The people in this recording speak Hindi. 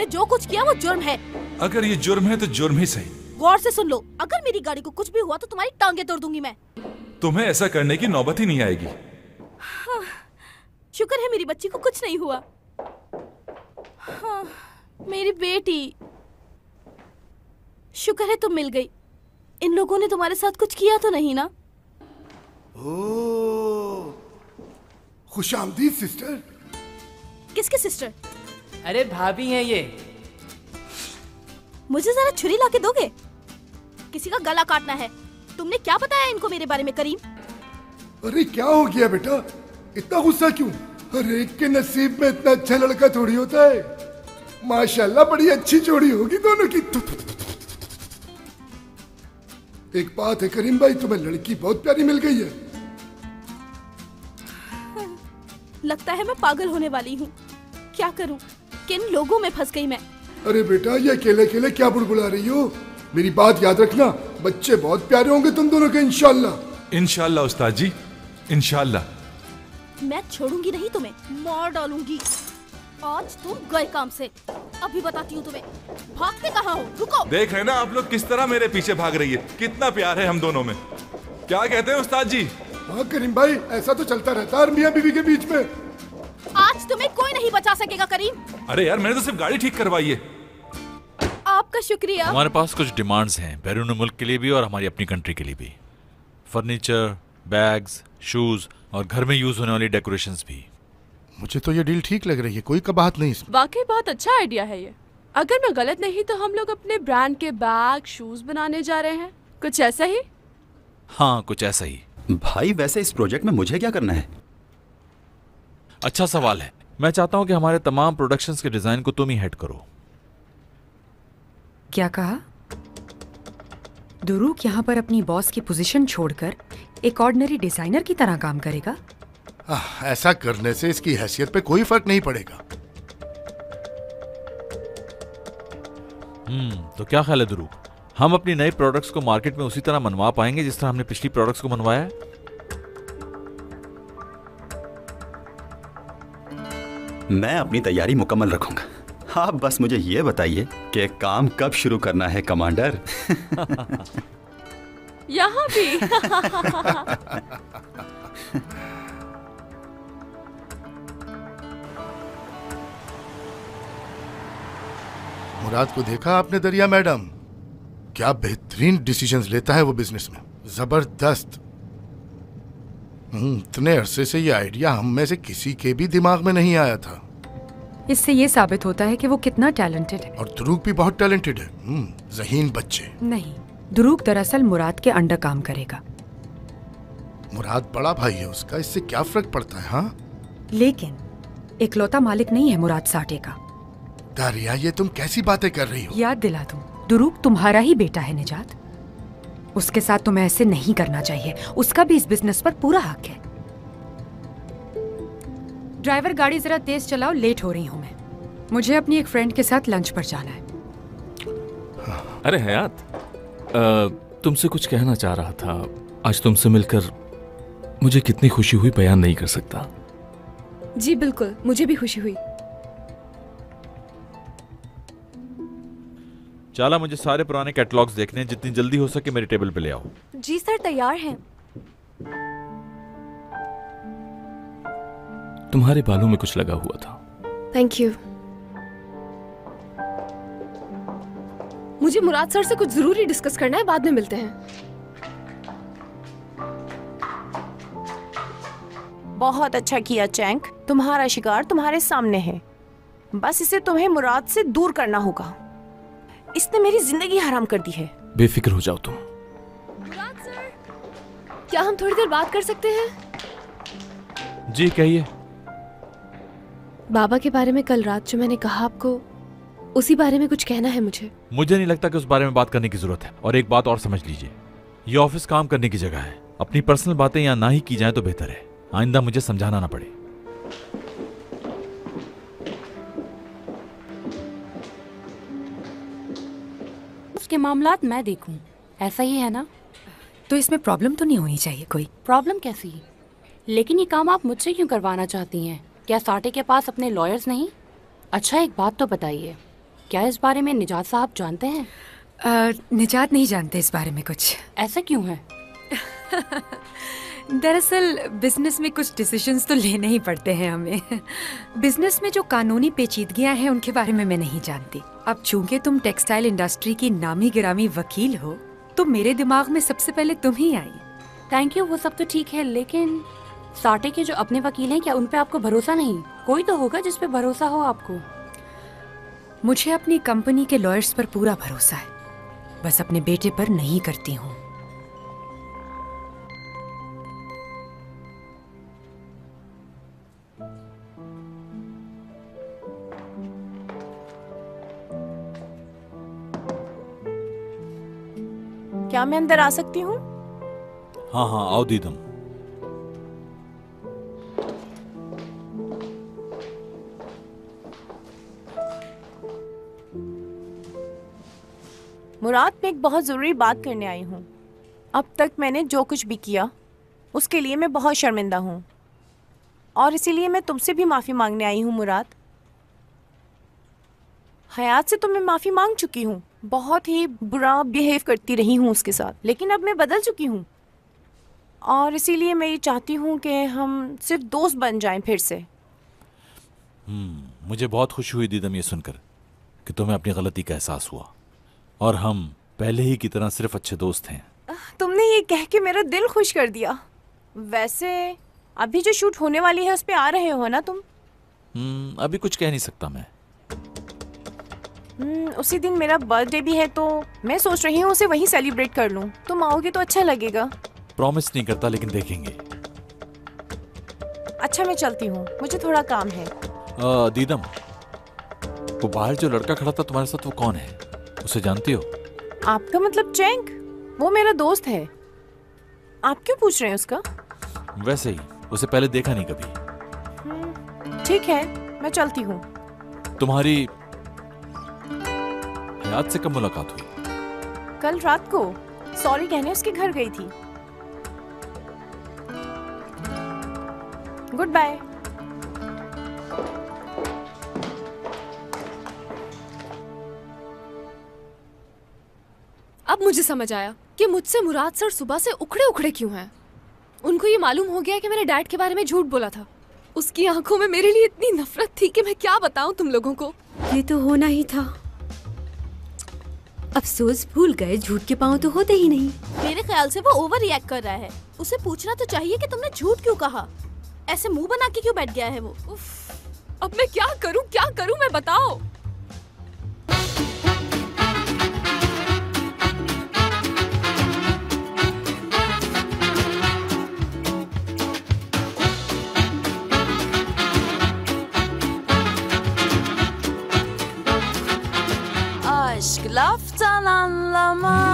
तुमने जो कुछ किया वो जुर्म है। अगर ये जुर्म है तो जुर्म ही सही। गौर से सुन लो, अगर मेरी गाड़ी को कुछ भी हुआ तो तुम्हारी टांगे तोड़ दूंगी मैं। तुम्हें ऐसा करने की नौबत ही नहीं आएगी। हाँ, शुक्र है मेरी बच्ची को कुछ नहीं हुआ। हाँ, मेरी बेटी, शुक्र है तुम मिल गई। इन लोगों ने तुम्हारे साथ कुछ किया तो नहीं ना? ओह, खुशामदीद सिस्टर। किसके सिस्टर? अरे भाभी हैं ये। मुझे जरा छुरी लाके दोगे? किसी का गला काटना है। तुमने क्या बताया इनको मेरे बारे में करीम? अरे क्या हो गया बेटा, इतना गुस्सा क्यों? हर एक के नसीब में इतना अच्छा लड़का थोड़ी होता है। माशाल्लाह बड़ी अच्छी जोड़ी होगी दोनों की। एक बात है करीम भाई, तुम्हें लड़की बहुत प्यारी मिल गई है। लगता है मैं पागल होने वाली हूँ। क्या करूँ, किन लोगों में फंस गई मैं। अरे बेटा, ये अकेले अकेले क्या बुड़बुड़ा रही हो? मेरी बात याद रखना, बच्चे बहुत प्यारे होंगे तुम दोनों के इंशाल्लाह। इंशाल्लाह उस्ताद जी, इंशाल्लाह। मैं छोड़ूंगी नहीं तुम्हें, मार डालूंगी। आज तुम गए काम से, अभी बताती हूँ तुम्हें। भागते कहाँ हो? रुको। देख रहे ना आप लोग किस तरह मेरे पीछे भाग रही है। कितना प्यार है हम दोनों में। क्या कहते हैं उस्ताद जी? हाँ करीम भाई, ऐसा तो चलता रहता है मियां बीवी के बीच में। आज तुम्हें कोई नहीं बचा सकेगा करीम। अरे यार, मैंने तो सिर्फ गाड़ी ठीक करवाई है। आपका शुक्रिया। हमारे पास कुछ डिमांड्स हैं बैरून मुल्क के लिए भी और हमारी अपनी कंट्री के लिए भी। फर्नीचर, बैग्स, शूज और घर में यूज होने वाली डेकोरेशंस भी। मुझे तो ये डील ठीक लग रही है, कोई कबाहत नहीं इसमें। वाकई बहुत अच्छा आइडिया है ये। अगर मैं गलत नहीं तो हम लोग अपने ब्रांड के बैग, शूज बनाने जा रहे हैं, कुछ ऐसा ही। हाँ, कुछ ऐसा ही। भाई वैसे इस प्रोजेक्ट में मुझे क्या करना है? अच्छा सवाल है। मैं चाहता हूँ कि हमारे तमाम प्रोडक्शंस के डिजाइन को तुम ही हेड करो। क्या कहा? दुरूक यहाँ पर अपनी बॉस की पोजीशन छोड़कर एक ऑर्डिनरी डिजाइनर की तरह काम करेगा? ऐसा करने से इसकी हैसियत पे कोई फर्क नहीं पड़ेगा। तो क्या ख्याल है दुरूक, हम अपनी नई प्रोडक्ट्स को मार्केट में उसी तरह मनवा पाएंगे जिस तरह हमने पिछली प्रोडक्ट्स को मनवाया है? मैं अपनी तैयारी मुकम्मल रखूंगा। आप बस मुझे ये बताइए कि काम कब शुरू करना है कमांडर? यहाँ भी। मुराद को देखा आपने दरिया मैडम? क्या बेहतरीन डिसीजंस लेता है वो बिजनेस में, जबरदस्त। इतने अरसे से ये आइडिया हम में से किसी के भी दिमाग में नहीं आया था। इससे ये साबित होता है कि वो कितना टैलेंटेड है। और दुरूक भी बहुत टैलेंटेड है। ज़हीन बच्चे। नहीं, दुरूक दरअसल मुराद के अंडर काम करेगा। मुराद बड़ा भाई है उसका, इससे क्या फर्क पड़ता है? हाँ, लेकिन इकलौता मालिक नहीं है मुराद साटे का। दारिया, ये तुम कैसी बातें कर रही हो? याद दिला दूं, दुरूक तुम्हारा ही बेटा है निजात। उसके साथ तुम्हें ऐसे नहीं करना चाहिए। उसका भी इस बिजनेस पर पूरा हक है। ड्राइवर, गाड़ी जरा तेज चलाओ, लेट हो रही हूँ मैं। मुझे अपनी एक फ्रेंड के साथ लंच पर जाना है। अरे हयात, तुमसे कुछ कहना चाह रहा था। आज तुमसे मिलकर मुझे कितनी खुशी हुई बयान नहीं कर सकता। जी बिल्कुल, मुझे भी खुशी हुई। चाला, मुझे सारे पुराने कैटलॉग्स देखने हैं। जितनी जल्दी हो सके मेरे टेबल पे ले आओ। जी सर, तैयार हैं। तुम्हारे बालों में कुछ लगा हुआ था। Thank you. मुझे मुराद सर से कुछ जरूरी डिस्कस करना है, बाद में मिलते हैं। बहुत अच्छा किया चैंक, तुम्हारा शिकार तुम्हारे सामने है। बस इसे तुम्हें मुराद से दूर करना होगा। इसने मेरी जिंदगी हराम कर दी है। बेफिक्र हो जाओ तुम। मुराद सर, क्या हम थोड़ी देर बात कर सकते हैं? जी कहिए। बाबा के बारे में कल रात जो मैंने कहा आपको, उसी बारे में कुछ कहना है मुझे। मुझे नहीं लगता कि उस बारे में बात करने की जरूरत है। और एक बात और समझ लीजिए, ये ऑफिस काम करने की जगह है। अपनी पर्सनल बातें यहाँ ना ही की जाए तो बेहतर है। आइंदा मुझे समझाना ना पड़े। उसके मामलात मैं देखूं, ऐसा ही है ना? तो इसमें प्रॉब्लम तो नहीं होनी चाहिए कोई। प्रॉब्लम कैसी? लेकिन ये काम आप मुझसे क्यों करवाना चाहती हैं? क्या साटे के पास अपने लॉयर्स नहीं? अच्छा एक बात तो बताइए, क्या इस बारे में निजात साहब जानते हैं? निजात नहीं जानते इस बारे में कुछ। ऐसा क्यों है? दरअसल बिजनेस में कुछ डिसीजंस तो लेने ही पड़ते हैं हमें। बिजनेस में जो कानूनी पेचीदगियां हैं उनके बारे में मैं नहीं जानती। अब चूंकि तुम टेक्सटाइल इंडस्ट्री की नामी गिरामी वकील हो तो मेरे दिमाग में सबसे पहले तुम ही आई। थैंक यू, वो सब तो ठीक है, लेकिन साटे के जो अपने वकील हैं, क्या उन पे आपको भरोसा नहीं? कोई तो होगा जिस पे भरोसा हो आपको। मुझे अपनी कंपनी के लॉयर्स पर पूरा भरोसा है, बस अपने बेटे पर नहीं करती हूँ। क्या मैं अंदर आ सकती हूँ? हाँ हाँ, आओ दीदम। मुराद, मैं एक बहुत ज़रूरी बात करने आई हूँ। अब तक मैंने जो कुछ भी किया उसके लिए मैं बहुत शर्मिंदा हूँ और इसीलिए मैं तुमसे भी माफ़ी मांगने आई हूँ मुराद। हयात से तो मैं माफ़ी मांग चुकी हूँ, बहुत ही बुरा बिहेव करती रही हूँ उसके साथ, लेकिन अब मैं बदल चुकी हूँ और इसीलिए मैं ये चाहती हूँ कि हम सिर्फ दोस्त बन जाएं फिर से। मुझे बहुत खुशी हुई दीदम ये सुनकर कि तुम्हें अपनी गलती का एहसास हुआ और हम पहले ही की तरह सिर्फ अच्छे दोस्त हैं। तुमने ये कह के मेरा दिल खुश कर दिया। वैसे अभी जो शूट होने वाली है उस पे आ रहे हो ना तुम? अभी कुछ कह नहीं सकता मैं। उसी दिन मेरा बर्थडे भी है तो मैं सोच रही हूँ उसे वहीं सेलिब्रेट कर लूँ। तुम आओगे तो अच्छा लगेगा। प्रॉमिस नहीं करता, लेकिन देखेंगे। अच्छा, मैं चलती हूँ, मुझे थोड़ा काम है। दीदम, वो बाहर जो लड़का खड़ा था तुम्हारे साथ, वो कौन है? उसे जानती हो? आपका मतलब चैंक? वो मेरा दोस्त है। आप क्यों पूछ रहे हैं उसका? वैसे ही, उसे पहले देखा नहीं कभी। ठीक है, मैं चलती हूँ। तुम्हारी हयात से कब मुलाकात हुई? कल रात को सॉरी कहने उसके घर गई थी। Goodbye. अब मुझे समझ आया कि मुझसे मुराद सर सुबह से उखड़े उखड़े क्यों हैं। उनको ये मालूम हो गया कि मैंने डैड के बारे में झूठ बोला था। उसकी आंखों में मेरे लिए इतनी नफरत थी कि मैं क्या बताऊं तुम लोगों को। ये तो होना ही था। अफसोस, भूल गए, झूठ के पांव तो होते ही नहीं। मेरे ख्याल से वो ओवर रिएक्ट कर रहा है। उसे पूछना तो चाहिए कि तुमने झूठ क्यों कहा। ऐसे मुंह बना के क्यों बैठ गया है वो? अब मैं क्या करूं मैं बताओ। Aşk laftan anlamaz.